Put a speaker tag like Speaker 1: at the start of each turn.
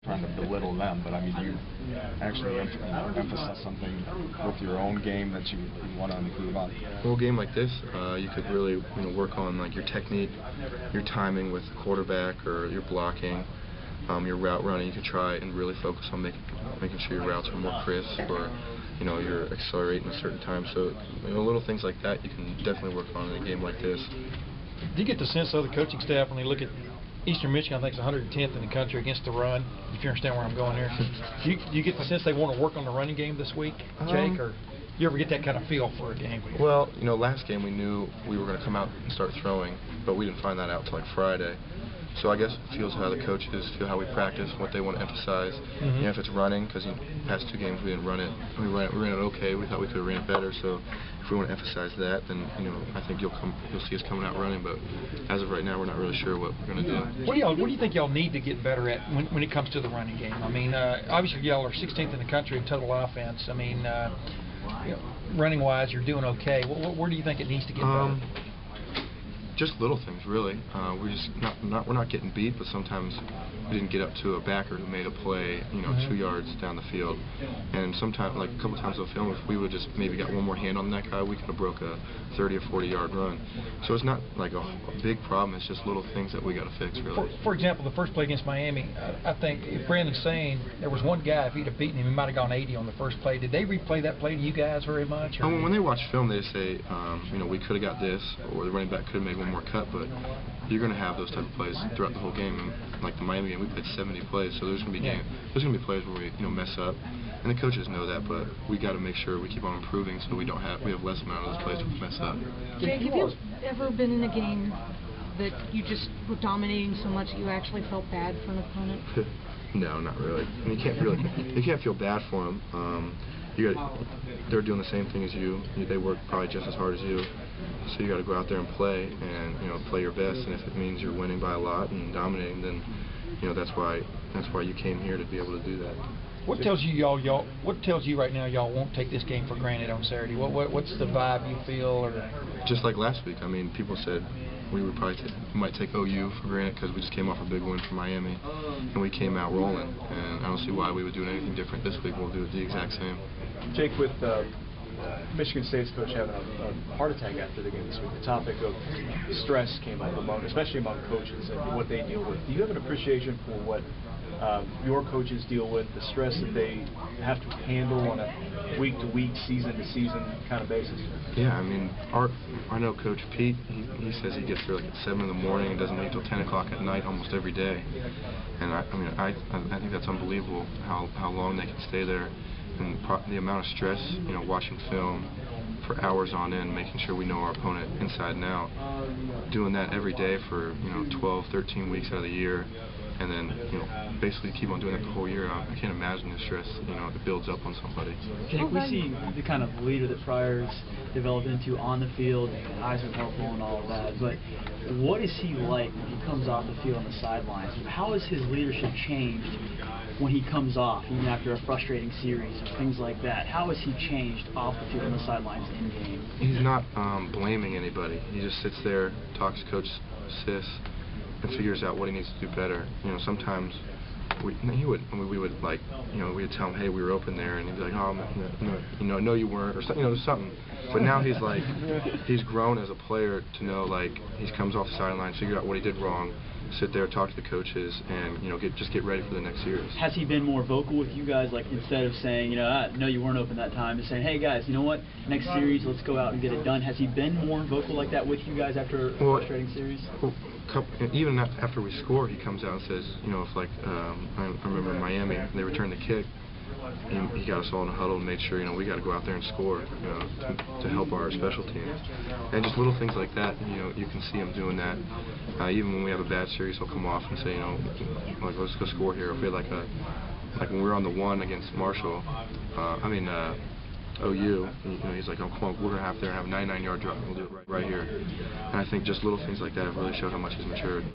Speaker 1: trying to belittle them, but I mean, you actually emphasize something with your own game that you want to improve on.
Speaker 2: Well, a game like this, you could really work on like your technique, your timing with the quarterback, or your blocking, your route running. You could try and really focus on making sure your routes are more crisp, or you're accelerating a certain time. So little things like that you can definitely work on in a game like this.
Speaker 3: Do you get the sense of the coaching staff when they look at Eastern Michigan, I think it's 110th in the country against the run, if you understand where I'm going here. Do you get the sense they want to work on the running game this week, Jake, or you ever get that kind of feel for a game?
Speaker 2: Well, last game we knew we were going to come out and start throwing, but we didn't find that out until like Friday. So I guess it feels how the coaches feel, how we practice, what they want to emphasize. If it's running, because past 2 games we didn't run it. We ran it okay. We thought we could have ran it better. So if we want to emphasize that, then I think you'll see us coming out running. But as of right now, we're not really sure what we're going to do.
Speaker 3: What do you think y'all need to get better at when it comes to the running game? I mean, obviously y'all are 16th in the country in total offense. I mean, running wise, you're doing okay. Where do you think it needs to get better?
Speaker 2: Just little things, really. We're just we're not getting beat, but sometimes we didn't get up to a backer who made a play, 2 yards down the field. And sometimes, like a couple times on film, if we would just maybe got one more hand on that guy, we could have broke a 30 or 40 yard run. So it's not like a big problem. It's just little things that we got to fix, really.
Speaker 3: For example, the first play against Miami, I think if Brandon's saying there was one guy, if he'd have beaten him, he might have gone 80 on the first play. Did they replay that play to you guys very much? Or
Speaker 2: when they watch film, they say, we could have got this, or the running back could have made one more cut, but you're going to have those type of plays throughout the whole game. And like the Miami game, we played 70 plays, so there's going to be plays where we mess up, and the coaches know that. But we got to make sure we keep on improving, so we have less amount of those plays where we mess up.
Speaker 4: Jake, have you ever been in a game that you just were dominating so much that you actually felt bad for an opponent?
Speaker 2: No, not really. I mean, you can't feel bad for them. They're doing the same thing as you. They work probably just as hard as you. So you got to go out there and play, and play your best. And if it means you're winning by a lot and dominating, then that's why you came here, to be able to do that.
Speaker 3: What tells you What tells you right now y'all won't take this game for granted on Saturday? What's the vibe you feel? Or
Speaker 2: just like last week. I mean, people said we would probably might take OU for granted because we just came off a big win from Miami, and we came out rolling. And I don't see why we would do anything different this week. We'll do it the exact same.
Speaker 5: Jake, with Michigan State's coach having a heart attack after the game this week, the topic of stress came up especially among coaches and what they deal with. Do you have an appreciation for what your coaches deal with, the stress that they have to handle on a week-to-week, season-to-season kind of basis?
Speaker 2: Yeah, I mean, I know Coach Pete, he says he gets there like at 7 in the morning and doesn't leave till 10 o'clock at night almost every day. And I think that's unbelievable how long they can stay there, and the amount of stress, watching film for hours on end, making sure we know our opponent inside and out, doing that every day for 12, 13 weeks out of the year, and then basically keep on doing it the whole year. I can't imagine the stress it builds up on somebody.
Speaker 6: Jake, we see the kind of leader that Pryor's developed into on the field, eyes are helpful and all of that, but what is he like when he comes off the field on the sidelines? How has his leadership changed when he comes off, even after a frustrating series or things like that? How has he changed off the field on the sidelines in game?
Speaker 2: He's not blaming anybody. He just sits there, talks to Coach Sis, and figures out what he needs to do better. Sometimes we would tell him, hey, we were open there, and he'd be like, oh, no, you weren't, or something. But now he's like, he's grown as a player to know, like, he comes off the sideline, figure out what he did wrong, sit there, talk to the coaches, and just get ready for the next series.
Speaker 6: Has he been more vocal with you guys, like instead of saying, no, you weren't open that time, just saying, hey guys, you know what, next series, let's go out and get it done? Has he been more vocal like that with you guys after a frustrating series?
Speaker 2: Well, even after we score, he comes out and says, if like I remember in Miami, they returned the kick. He got us all in a huddle and made sure we got to go out there and score to help our special teams, and just little things like that. You can see him doing that. Even when we have a bad series, he'll come off and say, like, let's go score here. If we had like when we were on the 1 against Marshall, OU, he's like, oh, come on, we're going to have a 99-yard drop, and we'll do it right here. And I think just little things like that have really showed how much he's matured.